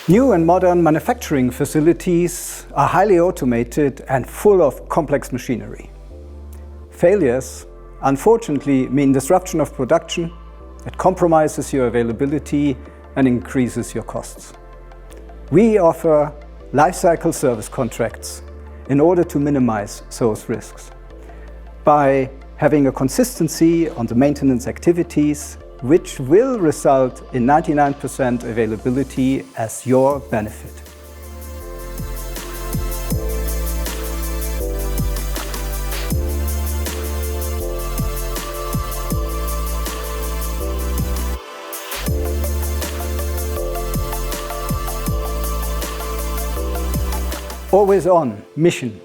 New and modern manufacturing facilities are highly automated and full of complex machinery. Failures, unfortunately, mean disruption of production. It compromises your availability and increases your costs. We offer lifecycle service contracts in order to minimize those risks. By having a consistency on the maintenance activities, which will result in 99% availability as your benefit. Always on mission.